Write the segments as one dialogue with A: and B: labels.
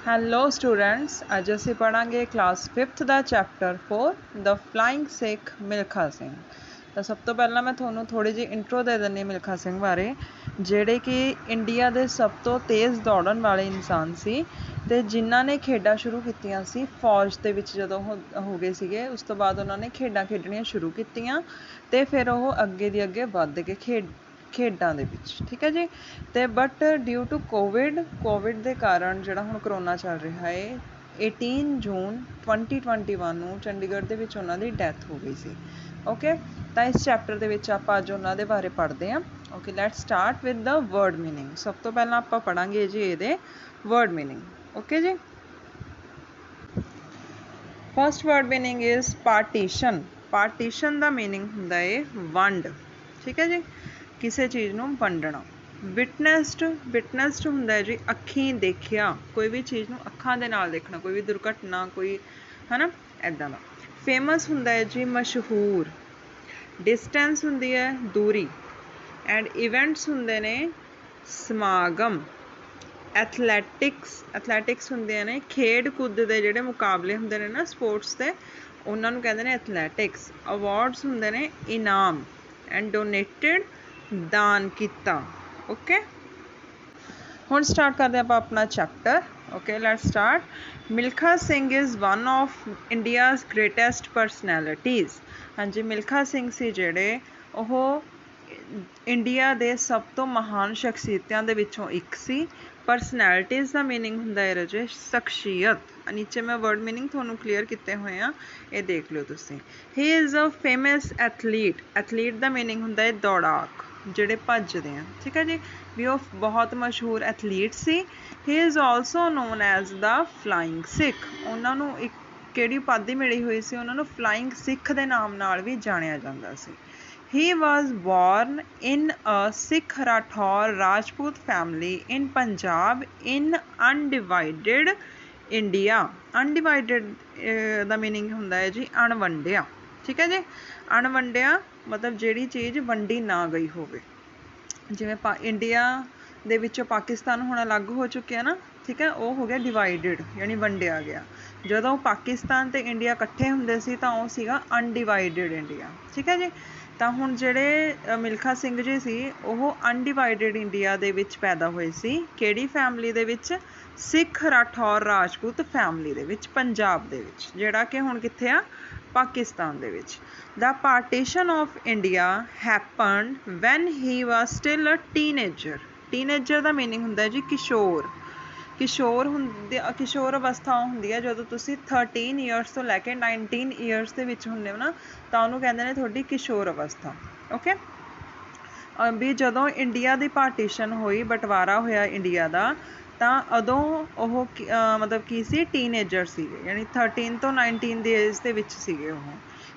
A: Hello students, ਅੱਜ ਅਸੀਂ ਪੜ੍ਹਾਂਗੇ class 5th ਦਾ chapter 4 ਦ flying ਸਿੱਖ ਮਿਲਖਾ ਸਿੰਘ। ਤਾਂ ਸਭ ਤੋਂ ਪਹਿਲਾਂ ਮੈਂ ਤੁਹਾਨੂੰ ਥੋੜ੍ਹੀ ਜਿਹੀ ਇੰਟਰੋ ਦੇ ਦਿੰਦੀ ਮਿਲਖਾ ਸਿੰਘ ਬਾਰੇ, ਜਿਹੜੇ ਕਿ ਇੰਡੀਆ ਦੇ ਸਭ ਤੋਂ ਤੇਜ਼ ਦੌੜਨ ਵਾਲੇ ਇਨਸਾਨ ਸੀ ਅਤੇ ਜਿਨ੍ਹਾਂ ਨੇ ਖੇਡਾਂ ਸ਼ੁਰੂ ਕੀਤੀਆਂ ਸੀ ਫੌਜ ਦੇ ਵਿੱਚ। ਜਦੋਂ ਹੋ ਗਏ ਸੀਗੇ ਉਸ ਤੋਂ ਬਾਅਦ ਉਹਨਾਂ ਨੇ ਖੇਡਾਂ ਖੇਡਣੀਆਂ ਸ਼ੁਰੂ ਕੀਤੀਆਂ ਅਤੇ ਫਿਰ ਉਹ ਅੱਗੇ ਦੀ ਅੱਗੇ ਵੱਧ ਕੇ ਖੇਡਾਂ ਦੇ ਵਿੱਚ, ਠੀਕ ਹੈ ਜੀ। ਅਤੇ ਬਟ ਡਿਊ ਟੂ ਕੋਵਿਡ ਦੇ ਕਾਰਨ ਜਿਹੜਾ ਹੁਣ ਕਰੋਨਾ ਚੱਲ ਰਿਹਾ ਹੈ, 18 ਜੂਨ 2021 ਨੂੰ ਚੰਡੀਗੜ੍ਹ ਦੇ ਵਿੱਚ ਉਹਨਾਂ ਦੀ ਡੈਥ ਹੋ ਗਈ ਸੀ। ਓਕੇ, ਤਾਂ ਇਸ ਚੈਪਟਰ ਦੇ ਵਿੱਚ ਆਪਾਂ ਅੱਜ ਉਹਨਾਂ ਦੇ ਬਾਰੇ ਪੜ੍ਹਦੇ ਹਾਂ। Okay, let's start with the word meaning. ਸਭ ਤੋਂ ਪਹਿਲਾਂ ਆਪਾਂ ਪੜ੍ਹਾਂਗੇ ਜੀ ਇਹਦੇ ਵਰਡ ਮੀਨਿੰਗ। ਓਕੇ ਜੀ, first word meaning is partition. Partition ਦਾ ਮੀਨਿੰਗ ਹੁੰਦਾ ਹੈ ਵੰਡ, ਠੀਕ ਹੈ ਜੀ, ਕਿਸੇ ਚੀਜ਼ ਨੂੰ ਵੰਡਣਾ। ਵਿਟਨੈਸਡ ਹੁੰਦਾ ਹੈ ਜੀ ਅੱਖੀਂ ਦੇਖਿਆ, ਕੋਈ ਵੀ ਚੀਜ਼ ਨੂੰ ਅੱਖਾਂ ਦੇ ਨਾਲ ਦੇਖਣਾ, ਕੋਈ ਵੀ ਦੁਰਘਟਨਾ, ਕੋਈ ਹੈ ਨਾ ਇੱਦਾਂ ਦਾ। ਫੇਮਸ ਹੁੰਦਾ ਹੈ ਜੀ ਮਸ਼ਹੂਰ। ਡਿਸਟੈਂਸ ਹੁੰਦੀ ਹੈ ਦੂਰੀ। ਐਂਡ ਇਵੈਂਟਸ ਹੁੰਦੇ ਨੇ ਸਮਾਗਮ। ਐਥਲੈਟਿਕਸ ਹੁੰਦੇ ਨੇ ਖੇਡ ਕੁੱਦ ਦੇ ਜਿਹੜੇ ਮੁਕਾਬਲੇ ਹੁੰਦੇ ਨੇ ਨਾ ਸਪੋਰਟਸ ਦੇ, ਉਹਨਾਂ ਨੂੰ ਕਹਿੰਦੇ ਨੇ ਐਥਲੈਟਿਕਸ। ਅਵਾਰਡਸ ਹੁੰਦੇ ਨੇ ਇਨਾਮ। ਐਂਡ ਡੋਨੇਟਡ ਦਾਨ ਕੀਤਾ। ਓਕੇ, ਹੁਣ ਸਟਾਰਟ ਕਰਦੇ ਆਪਾਂ ਆਪਣਾ chapter. Okay, let's start. Milkha Singh is one of India's greatest personalities. ਹਾਂਜੀ, ਮਿਲਖਾ ਸਿੰਘ ਸੀ ਜਿਹੜੇ ਉਹ ਇੰਡੀਆ ਦੇ ਸਭ ਤੋਂ ਮਹਾਨ ਸ਼ਖਸੀਅਤਾਂ ਦੇ ਵਿੱਚੋਂ ਇੱਕ ਸੀ। ਪਰਸਨੈਲਿਟੀਜ਼ ਦਾ ਮੀਨਿੰਗ ਹੁੰਦਾ ਹੈ ਰਾਜੇ ਸ਼ਖਸੀਅਤ। ਨੀਚੇ ਮੈਂ ਵਰਡ ਮੀਨਿੰਗ ਤੁਹਾਨੂੰ ਕਲੀਅਰ ਕੀਤੇ ਹੋਏ ਆ, ਇਹ ਦੇਖ ਲਿਓ ਤੁਸੀਂ। He is a famous athlete. Athlete ਦਾ ਮੀਨਿੰਗ ਹੁੰਦਾ ਹੈ ਦੌੜਾਕ, ਜਿਹੜੇ ਭੱਜਦੇ ਆ, ਠੀਕ ਹੈ ਜੀ, ਵੀ ਉਹ ਬਹੁਤ ਮਸ਼ਹੂਰ ਐਥਲੀਟ ਸੀ। He is also known as the flying Sikh. ਉਹਨਾਂ ਨੂੰ ਇੱਕ ਕਿਹੜੀ ਉਪਾਧੀ ਮਿਲੀ ਹੋਈ ਸੀ, ਉਹਨਾਂ ਨੂੰ ਫਲਾਇੰਗ ਸਿੱਖ ਦੇ ਨਾਮ ਨਾਲ ਵੀ ਜਾਣਿਆ ਜਾਂਦਾ ਸੀ। He was born in a Sikh Rathore Rajput family in Punjab in undivided India. Undivided the meaning ਹੁੰਦਾ ਹੈ ਜੀ ਅਣਵੰਡਿਆ, ਠੀਕ ਹੈ ਜੀ। ਅਣਵੰਡਿਆ ਮਤਲਬ ਜਿਹੜੀ ਚੀਜ਼ ਵੰਡੀ ਨਾ ਗਈ ਹੋਵੇ। ਜਿਵੇਂ ਇੰਡੀਆ ਦੇ ਵਿੱਚੋਂ ਪਾਕਿਸਤਾਨ ਹੁਣ ਅਲੱਗ ਹੋ ਚੁੱਕਿਆ ਨਾ, ਠੀਕ ਹੈ, ਉਹ ਹੋ ਗਿਆ ਡਿਵਾਈਡਡ, ਯਾਨੀ ਵੰਡਿਆ ਗਿਆ। ਜਦੋਂ ਪਾਕਿਸਤਾਨ ਅਤੇ ਇੰਡੀਆ ਇਕੱਠੇ ਹੁੰਦੇ ਸੀ ਤਾਂ ਉਹ ਸੀਗਾ ਅਨਡਿਵਾਈਡਡ ਇੰਡੀਆ, ਠੀਕ ਹੈ ਜੀ। ਤਾਂ ਹੁਣ ਜਿਹੜੇ ਮਿਲਖਾ ਸਿੰਘ ਜੀ ਸੀ ਉਹ ਅਨਡਿਵਾਈਡਡ ਇੰਡੀਆ ਦੇ ਵਿੱਚ ਪੈਦਾ ਹੋਏ ਸੀ। ਕਿਹੜੀ ਫੈਮਿਲੀ ਦੇ ਵਿੱਚ? ਸਿੱਖ ਰਾਠੌਰ ਰਾਜਪੂਤ ਫੈਮਿਲੀ ਦੇ ਵਿੱਚ, ਪੰਜਾਬ ਦੇ ਵਿੱਚ, ਜਿਹੜਾ ਕਿ ਹੁਣ ਕਿੱਥੇ ਆ? ਪਾਕਿਸਤਾਨ ਦੇ ਵਿੱਚ। The partition of India happened when he was still a teenager. Teenager the meaning ਹੁੰਦਾ ਹੈ ਜੀ ਕਿਸ਼ੋਰ। ਕਿਸ਼ੋਰ ਅਵਸਥਾ ਹੁੰਦੀ ਹੈ ਜਦੋਂ ਤੁਸੀਂ 13 ਈਅਰਸ ਤੋਂ ਲੈ ਕੇ 19 ਈਅਰਸ ਦੇ ਵਿੱਚ ਹੁੰਦੇ ਹੋ ਨਾ, ਤਾਂ ਉਹਨੂੰ ਕਹਿੰਦੇ ਨੇ ਤੁਹਾਡੀ ਕਿਸ਼ੋਰ ਅਵਸਥਾ। ਓਕੇ, ਵੀ ਜਦੋਂ ਇੰਡੀਆ ਦੀ ਪਾਰਟੀਸ਼ਨ ਹੋਈ, ਬਟਵਾਰਾ ਹੋਇਆ ਇੰਡੀਆ ਦਾ, ਤਾਂ ਉਦੋਂ ਉਹ ਮਤਲਬ ਕੀ ਸੀ? ਟੀਨਏਜਰ ਸੀਗੇ, ਯਾਨੀ 13 ਤੋਂ 19 ਦੀ ਏਜ ਦੇ ਵਿੱਚ ਸੀਗੇ ਉਹ।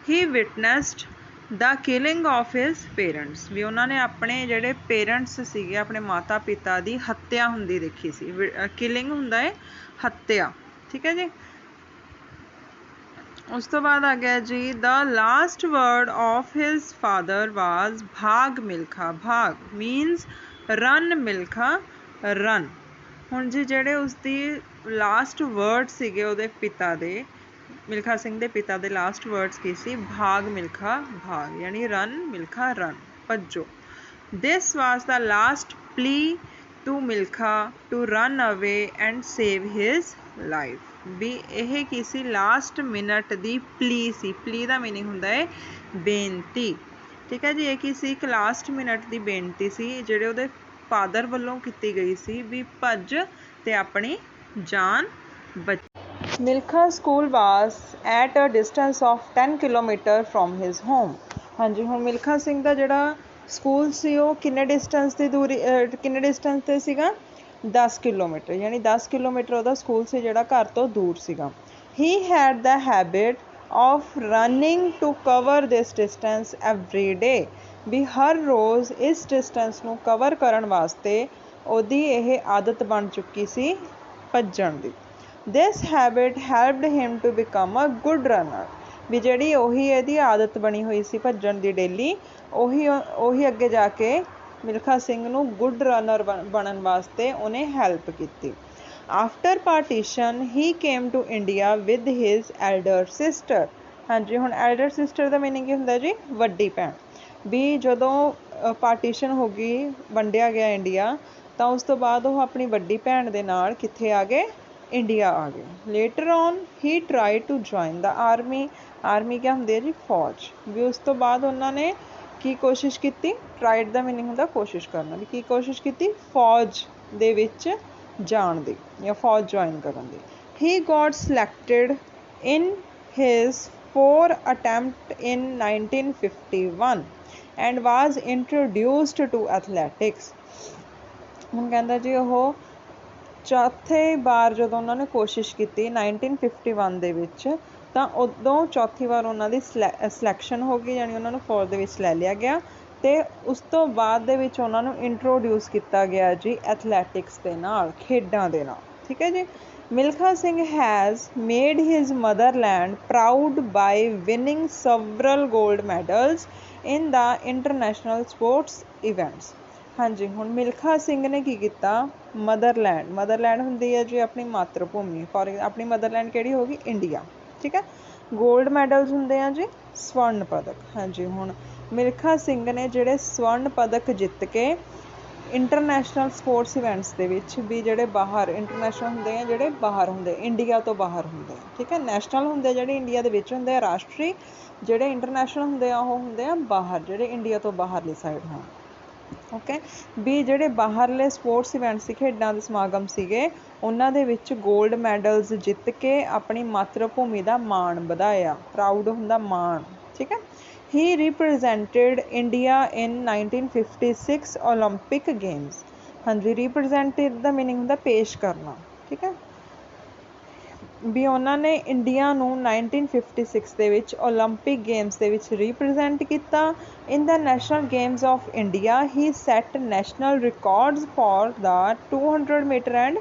A: ਹੀ ਵਿਟਨੈਸਡ ਦਾ ਕਿਲਿੰਗ ਆਫ ਹਿਜ਼ ਪੇਰੈਂਟਸ। ਵੀ ਉਹਨਾਂ ਨੇ ਆਪਣੇ ਜਿਹੜੇ ਪੇਰੈਂਟਸ ਸੀਗੇ, ਆਪਣੇ ਮਾਤਾ ਪਿਤਾ ਦੀ ਹੱਤਿਆ ਹੁੰਦੀ ਦੇਖੀ ਸੀ। ਕਿਲਿੰਗ ਹੁੰਦਾ ਹੈ ਹੱਤਿਆ, ਠੀਕ ਹੈ ਜੀ। ਉਸ ਤੋਂ ਬਾਅਦ ਆ ਗਿਆ ਜੀ the last word of his father was ਭਾਗ ਮਿਲਖਾ। ਭਾਗ ਮੀਨਸ ਰਨ ਮਿਲਖਾ, ਰਨ। ਹੁਣ ਜੀ ਜਿਹੜੇ ਉਸਦੀ ਲਾਸਟ ਵਰਡ ਸੀਗੇ ਉਹਦੇ ਪਿਤਾ ਦੇ, ਮਿਲਖਾ ਸਿੰਘ ਦੇ ਪਿਤਾ ਦੇ ਲਾਸਟ ਵਰਡਸ ਕੀ ਸੀ? ਭਾਗ ਮਿਲਖਾ, ਭਾਗ, ਯਾਨੀ ਰਨ ਮਿਲਖਾ, ਰਨ, ਭੱਜੋ। This was the last plea to Milkha to run away and save his life. ਵੀ ਇਹ ਕੀ ਸੀ? ਲਾਸਟ ਮਿਨਟ ਦੀ ਪਲੀ ਸੀ। ਪਲੀ ਦਾ ਮੀਨਿੰਗ ਹੁੰਦਾ ਹੈ ਬੇਨਤੀ, ਠੀਕ ਹੈ ਜੀ। ਇਹ ਕੀ ਸੀ? ਇੱਕ ਲਾਸਟ ਮਿਨਟ ਦੀ ਬੇਨਤੀ ਸੀ ਜਿਹੜੇ ਉਹਦੇ ਫਾਦਰ ਵੱਲੋਂ ਕੀਤੀ ਗਈ ਸੀ, ਵੀ ਭੱਜ ਤੇ ਆਪਣੀ ਜਾਨ ਬਚ। Milkha school was at a distance of 10 kilometre from his home. ਹਾਂਜੀ, ਹੁਣ ਮਿਲਖਾ ਸਿੰਘ ਦਾ ਜਿਹੜਾ ਸਕੂਲ ਸੀ ਉਹ ਕਿੰਨੇ ਡਿਸਟੈਂਸ 'ਤੇ ਸੀਗਾ? 10 ਕਿਲੋਮੀਟਰ, ਯਾਨੀ 10 ਕਿਲੋਮੀਟਰ ਉਹਦਾ ਸਕੂਲ ਸੀ ਜਿਹੜਾ ਘਰ ਤੋਂ ਦੂਰ ਸੀਗਾ। He had the habit of running to cover this distance every day. ਵੀ ਹਰ ਰੋਜ਼ ਇਸ ਡਿਸਟੈਂਸ ਨੂੰ ਕਵਰ ਕਰਨ ਵਾਸਤੇ ਉਹਦੀ ਇਹ ਆਦਤ ਬਣ ਚੁੱਕੀ ਸੀ ਭੱਜਣ ਦੀ। This habit helped him to become a good runner. ਵੀ ਜਿਹੜੀ ਉਹੀ ਇਹਦੀ ਆਦਤ ਬਣੀ ਹੋਈ ਸੀ ਭੱਜਣ ਦੀ ਡੇਲੀ, ਉਹੀ ਅੱਗੇ ਜਾ ਕੇ ਮਿਲਖਾ ਸਿੰਘ ਨੂੰ ਗੁੱਡ ਰਨਰ ਬਣਨ ਵਾਸਤੇ ਉਹਨੇ ਹੈਲਪ ਕੀਤੀ। After partition he came to India with his elder sister. हाँ जी, हुण एल्डर सिस्टर का मीनिंग की हुंदा जी वड्डी भैन। भी जदों पार्टीशन हो गई, वंडिया गया इंडिया, तो उस तो बाद वो अपनी वड्डी भैन दे नाल कित्थे आ गए, इंडिया आ गए। Later on he try to join the army. Army क्या हुंदी है जी, फौज। भी उस तो बाद उन्होंने की कोशिश की, ट्राइड दा मीनिंग हुंदा कोशिश करना, भी की कोशिश की, फौज दे विच जाण दी या फौज ज्वाइन करन दी। He got selected in his 4 attempt in 1951 and was introduced to athletics. हुण कहंदा जी ओह चौथे बार ਜਦੋਂ ਉਹਨਾਂ ਨੇ ਕੋਸ਼ਿਸ਼ ਕੀਤੀ 1951 ਦੇ ਵਿੱਚ, ਤਾਂ ਉਦੋਂ ਚੌਥੀ ਵਾਰ ਉਹਨਾਂ ਦੀ ਸਿਲੈਕਸ਼ਨ ਹੋ ਗਈ, ਯਾਨੀ ਉਹਨਾਂ ਨੂੰ ਫੌਜ ਦੇ ਵਿੱਚ ਲੈ ਲਿਆ ਗਿਆ। ਤੇ ਉਸ ਤੋਂ ਬਾਅਦ ਦੇ ਵਿੱਚ ਉਹਨਾਂ ਨੂੰ ਇੰਟਰੋਡਿਊਸ ਕੀਤਾ ਗਿਆ ਜੀ ਐਥਲੈਟਿਕਸ ਦੇ ਨਾਲ, ਖੇਡਾਂ ਦੇ ਨਾਲ। ਠੀਕ ਹੈ ਜੀ। Milkha Singh has made his motherland proud by winning several gold medals in the international sports events. हाँ जी, हुण मिल्खा सिंह ने की किया, मदरलैंड हुंदी है जी अपनी मातृभूमि, फॉर अपनी मदरलैंड किहड़ी होगी, इंडिया। ठीक है। गोल्ड मैडल्स हुंदे हैं जी स्वर्ण पदक। हाँ जी, हुण मिल्खा सिंह ने जिहड़े स्वर्ण पदक जित के इंटरनैशनल स्पोर्ट्स इवेंट्स दे विच भी जिहड़े बाहर इंटरनैशनल हुंदे हैं, जिहड़े बाहर हुंदे इंडिया तो बाहर हुंदे। ठीक है। नैशनल हुंदे जिहड़े इंडिया दे विच हुंदे, राष्ट्री जिहड़े इंटरनैशनल हुंदे ओह हुंदे आ बाहर, जिहड़े इंडिया तो बाहरली साइड होण। ओके। भी जिहड़े बाहरले स्पोर्ट्स इवेंट्स सी, खेडां दे समागम सीगे, उन्हां दे विच गोल्ड मैडल्स जित के अपनी मातृभूमि दा मान वधाया। प्राउड हुंदा मान। ठीक है। He represented India in 1956 Olympic games. हाँ जी, रिप्रजेंटेड दा मीनिंग हुंदा पेश करना। ठीक है। भी उन्होंने इंडिया नूं 1956 ਦੇ ਵਿੱਚ ओलंपिक गेम्स ਦੇ ਵਿੱਚ रिप्रजेंट किया। In the national games of India he set national records for the 200 metre and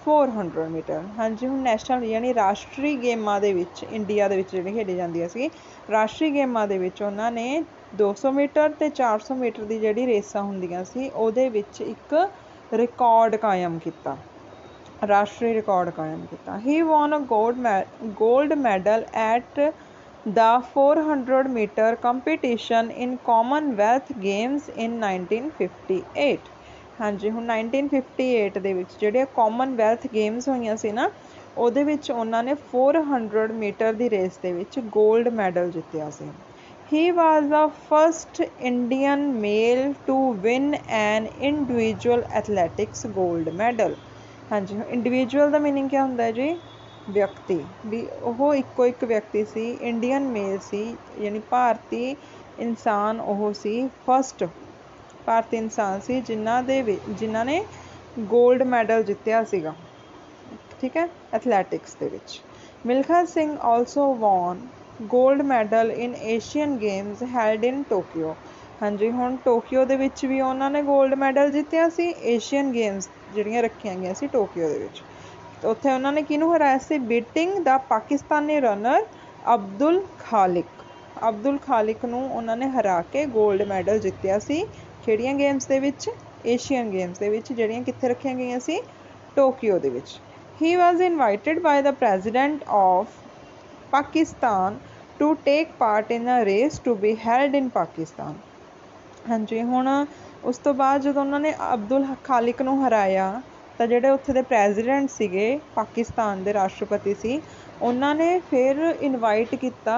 A: 400 metre. हाँ जी, हुण नैशनल यानी राष्ट्री गेमां दे विच इंडिया दे विच जिहड़ी खेडी जांदियां सी, राष्ट्री गेमां दे विच उन्हां ने 200 मीटर ते 400 मीटर दी जिहड़ी रेसां हुंदियां सी, ਉਹਦੇ ਵਿੱਚ ਇੱਕ रिकॉर्ड कायम किया, राष्ट्रीय रिकॉर्ड कायम किया। He won a gold medal at the 400 metre competition in Commonwealth games in 1958। हाँ जी, हुण 1958 ਦੇ ਵਿੱਚ ਜਿਹੜੇ कॉमनवैल्थ गेम्स ਹੋਈਆਂ ਸੀ ਨਾ, ਉਹਦੇ ਵਿੱਚ ਉਹਨਾਂ ਨੇ 400 ਮੀਟਰ ਦੀ ਰੇਸ ਦੇ ਵਿੱਚ 골ਡ ਮੈਡਲ ਜਿੱਤਿਆ ਸੀ। He was the first Indian male to win an individual athletics gold medal। हाँ जी, इंडिविजुअल का मीनिंग क्या होंदा है जी, व्यक्ति। भी वो इक्को एक व्यक्ति सी, इंडियन मेल सी, यानी भारती इंसान वो सी, फस्ट भारती इंसान सी जिन्हां ने गोल्ड मैडल जित्तिया सीगा। ठीक है। Athletics they which Milkha Singh also won gold medal in Asian games held in Tokyo. हाँ जी, हुण टोक्यो दे विच भी उन्होंने गोल्ड मैडल जित्तिया सी। एशियन गेम्स ਜਿਹੜੀਆਂ ਰੱਖੀਆਂ ਗਈਆਂ ਸੀ ਟੋਕੀਓ ਦੇ ਵਿੱਚ, ਉੱਥੇ ਉਹਨਾਂ ਨੇ ਕਿਹਨੂੰ ਹਰਾਇਆ ਸੀ, ਬੀਟਿੰਗ ਦਾ ਪਾਕਿਸਤਾਨੀ ਰਨਰ ਅਬਦੁਲ ਖਾਲਿਕ। ਅਬਦੁਲ ਖਾਲਿਕ ਨੂੰ ਉਹਨਾਂ ਨੇ ਹਰਾ ਕੇ ਗੋਲਡ ਮੈਡਲ ਜਿੱਤਿਆ ਸੀ। ਕਿਹੜੀਆਂ ਗੇਮਸ ਦੇ ਵਿੱਚ, ਏਸ਼ੀਅਨ ਗੇਮਸ ਦੇ ਵਿੱਚ, ਜਿਹੜੀਆਂ ਕਿੱਥੇ ਰੱਖੀਆਂ ਗਈਆਂ ਸੀ, ਟੋਕੀਓ ਦੇ ਵਿੱਚ। He was invited by the president of Pakistan to take part in a race to be held in Pakistan. ਹਾਂਜੀ, ਹੁਣ ਉਸ ਤੋਂ ਬਾਅਦ ਜਦੋਂ ਉਹਨਾਂ ਨੇ ਅਬਦੁਲ ਖਾਲਿਕ ਨੂੰ ਹਰਾਇਆ, ਤਾਂ ਜਿਹੜੇ ਉੱਥੇ ਦੇ ਪ੍ਰੈਜ਼ੀਡੈਂਟ ਸੀਗੇ, ਪਾਕਿਸਤਾਨ ਦੇ ਰਾਸ਼ਟਰਪਤੀ ਸੀ, ਉਹਨਾਂ ਨੇ ਫਿਰ ਇਨਵਾਈਟ ਕੀਤਾ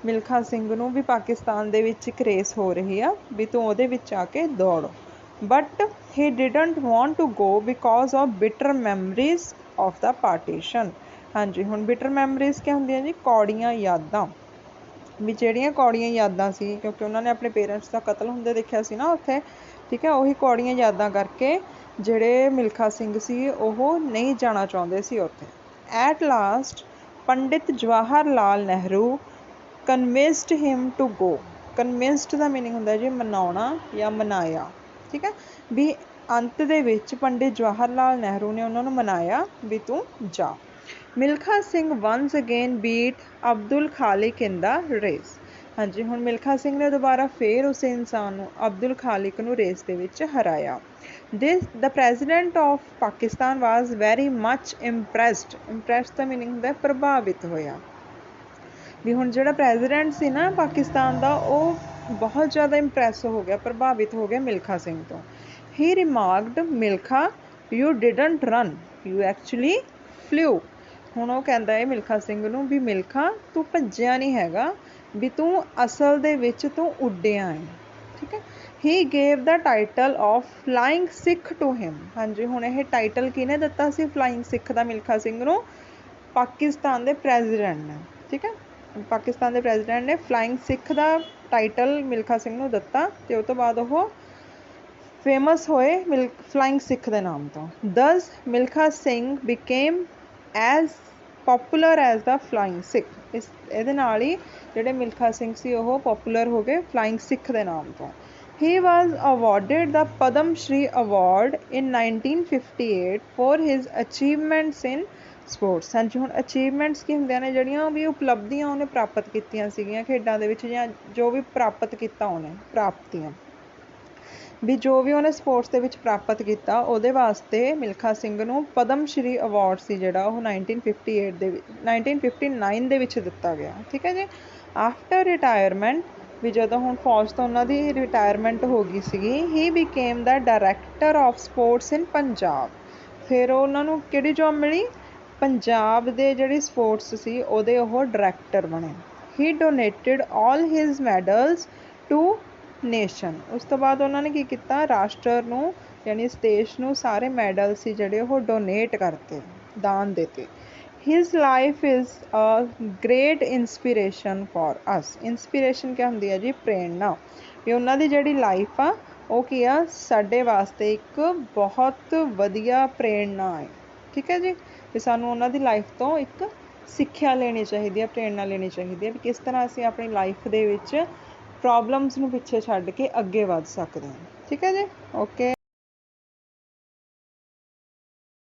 A: ਮਿਲਖਾ ਸਿੰਘ ਨੂੰ ਵੀ ਪਾਕਿਸਤਾਨ ਦੇ ਵਿੱਚ ਇੱਕ ਰੇਸ ਹੋ ਰਹੀ ਆ, ਵੀ ਤੂੰ ਉਹਦੇ ਵਿੱਚ ਆ ਕੇ ਦੌੜ। But he didn't want to go because of bitter memories of the partition. ਹਾਂਜੀ, ਹੁਣ ਬਿਟਰ ਮੈਮਰੀਜ਼ ਕੀ ਹੁੰਦੀਆਂ ਜੀ, ਕੌੜੀਆਂ ਯਾਦਾਂ। ਵੀ ਜਿਹੜੀਆਂ ਕੌੜੀਆਂ ਯਾਦਾਂ ਸੀ, ਕਿਉਂਕਿ ਉਹਨਾਂ ਨੇ ਆਪਣੇ ਪੇਰੈਂਟਸ ਦਾ ਕਤਲ ਹੁੰਦੇ ਦੇਖਿਆ ਸੀ ਨਾ ਉੱਥੇ। ਠੀਕ ਹੈ। ਉਹੀ ਕੌੜੀਆਂ ਯਾਦਾਂ ਕਰਕੇ ਜਿਹੜੇ ਮਿਲਖਾ ਸਿੰਘ ਸੀ ਉਹ ਨਹੀਂ ਜਾਣਾ ਚਾਹੁੰਦੇ ਸੀ ਉੱਥੇ। At last Pandit Jawahar Lal Nehru convinced him to go. Convinced ਦਾ ਮੀਨਿੰਗ ਹੁੰਦਾ ਜੀ ਮਨਾਉਣਾ ਜਾਂ ਮਨਾਇਆ। ਠੀਕ ਹੈ। ਵੀ ਅੰਤ ਦੇ ਵਿੱਚ ਪੰਡਿਤ ਜਵਾਹਰ ਲਾਲ ਨਹਿਰੂ ਨੇ ਉਹਨਾਂ ਨੂੰ ਮਨਾਇਆ ਵੀ ਤੂੰ ਜਾ। Milkha Singh once again beat Abdul Khaliq in the race. हाँ जी, हुण मिल्खा सिंह ने दोबारा फिर उस इंसान नूं अब्दुल खालिक नूं रेस दे विच हराया। The president of Pakistan was very much impressed दा मीनिंग हुंदा प्रभावित होया। भी हुण जिहड़ा प्रेजिडेंट सी ना पाकिस्तान दा ਉਹ बहुत ज़्यादा इंप्रैस हो गया, प्रभावित हो गया मिल्खा सिंह तो। He remarked Milkha you didn't run you actually flew. ਹੁਣ ਉਹ ਕਹਿੰਦਾ ਹੈ ਮਿਲਖਾ ਸਿੰਘ ਨੂੰ ਵੀ ਮਿਲਖਾ ਤੂੰ ਭੱਜਿਆ ਨਹੀਂ ਹੈਗਾ, ਵੀ ਤੂੰ ਅਸਲ ਦੇ ਵਿੱਚ ਤੂੰ ਉੱਡਿਆ ਹੈ। ਠੀਕ ਹੈ। He gave the title of flying Sikh to him. ਹਾਂਜੀ, ਹੁਣ ਇਹ ਟਾਈਟਲ ਕਿਹਨੇ ਦਿੱਤਾ ਸੀ ਫਲਾਇੰਗ ਸਿੱਖ ਦਾ ਮਿਲਖਾ ਸਿੰਘ ਨੂੰ? ਪਾਕਿਸਤਾਨ ਦੇ ਪ੍ਰੈਜ਼ੀਡੈਂਟ ਨੇ। ਠੀਕ ਹੈ, ਪਾਕਿਸਤਾਨ ਦੇ ਪ੍ਰੈਜ਼ੀਡੈਂਟ ਨੇ ਫਲਾਇੰਗ ਸਿੱਖ ਦਾ ਟਾਈਟਲ ਮਿਲਖਾ ਸਿੰਘ ਨੂੰ ਦਿੱਤਾ ਅਤੇ ਉਹ ਤੋਂ ਬਾਅਦ ਉਹ ਫੇਮਸ ਹੋਏ ਫਲਾਇੰਗ ਸਿੱਖ ਦੇ ਨਾਮ ਤੋਂ। Thus Milkha Singh became as popular as the flying Sikh. ਇਹਦੇ ਨਾਲ ਹੀ ਜਿਹੜੇ ਮਿਲਖਾ ਸਿੰਘ ਸੀ ਉਹ ਪੋਪੂਲਰ ਹੋ ਗਏ ਫਲਾਇੰਗ ਸਿੱਖ ਦੇ ਨਾਮ ਤੋਂ। He was awarded the Padma Shri award in 1958 for his achievements in sports. ਹਾਂਜੀ, ਹੁਣ ਅਚੀਵਮੈਂਟਸ ਕੀ ਹੁੰਦੀਆਂ ਨੇ? ਜਿਹੜੀਆਂ ਵੀ ਉਪਲਬਧੀਆਂ ਉਹਨੇ ਪ੍ਰਾਪਤ ਕੀਤੀਆਂ ਸੀਗੀਆਂ ਖੇਡਾਂ ਦੇ ਵਿੱਚ, ਜਾਂ ਜੋ ਵੀ ਪ੍ਰਾਪਤ ਕੀਤਾ ਉਹਨੇ ਪ੍ਰਾਪਤੀਆਂ, ਵੀ ਜੋ ਵੀ ਉਹਨੇ ਸਪੋਰਟਸ ਦੇ ਵਿੱਚ ਪ੍ਰਾਪਤ ਕੀਤਾ ਉਹਦੇ ਵਾਸਤੇ ਮਿਲਖਾ ਸਿੰਘ ਨੂੰ ਪਦਮ ਸ਼੍ਰੀ ਅਵਾਰਡ ਸੀ ਜਿਹੜਾ ਉਹ 1959 ਦੇ ਵਿੱਚ ਦਿੱਤਾ ਗਿਆ। ਠੀਕ ਹੈ ਜੀ। ਆਫਟਰ ਰਿਟਾਇਰਮੈਂਟ, ਵੀ ਜਦੋਂ ਹੁਣ ਫੌਜ ਤੋਂ ਉਹਨਾਂ ਦੀ ਰਿਟਾਇਰਮੈਂਟ ਹੋ ਗਈ ਸੀਗੀ, he became the director of sports in Punjab. ਫਿਰ ਉਹਨਾਂ ਨੂੰ ਕਿਹੜੀ ਜੋਬ ਮਿਲੀ? ਪੰਜਾਬ ਦੇ ਜਿਹੜੀ ਸਪੋਰਟਸ ਸੀ ਉਹਦੇ ਉਹ ਡਾਇਰੈਕਟਰ ਬਣੇ। ਹੀ ਡੋਨੇਟਡ ਆਲ ਹਿਜ਼ ਮੈਡਲਸ ਟੂ ਨੇਸ਼ਨ। ਉਸ ਤੋਂ ਬਾਅਦ ਉਹਨਾਂ ਨੇ ਕੀ ਕੀਤਾ? ਰਾਸ਼ਟਰ ਨੂੰ, ਯਾਨੀ ਇਸ ਦੇਸ਼ ਨੂੰ ਸਾਰੇ ਮੈਡਲ ਸੀ ਜਿਹੜੇ ਉਹ ਡੋਨੇਟ ਕਰਤੇ, ਦਾਨ ਦੇਤੇ। His life is a great inspiration for us. Inspiration ਕਿਆ ਹੁੰਦੀ ਹੈ ਜੀ? ਪ੍ਰੇਰਨਾ। ਵੀ ਉਹਨਾਂ ਦੀ ਜਿਹੜੀ ਲਾਈਫ ਆ ਉਹ ਕੀ ਆ? ਸਾਡੇ ਵਾਸਤੇ ਇੱਕ ਬਹੁਤ ਵਧੀਆ ਪ੍ਰੇਰਨਾ ਹੈ। ਠੀਕ ਹੈ ਜੀ। ਵੀ ਸਾਨੂੰ ਉਹਨਾਂ ਦੀ ਲਾਈਫ ਤੋਂ ਇੱਕ ਸਿੱਖਿਆ ਲੈਣੀ ਚਾਹੀਦੀ ਹੈ, ਪ੍ਰੇਰਨਾ ਲੈਣੀ ਚਾਹੀਦੀ ਹੈ ਵੀ ਕਿਸ ਤਰ੍ਹਾਂ ਅਸੀਂ ਆਪਣੀ ਲਾਈਫ ਦੇ ਵਿੱਚ ਪ੍ਰੋਬਲਮਸ ਨੂੰ ਪਿੱਛੇ ਛੱਡ ਕੇ ਅੱਗੇ ਵੱਧ ਸਕਦੇ ਹਾਂ। ਠੀਕ ਹੈ ਜੀ। ਓਕੇ।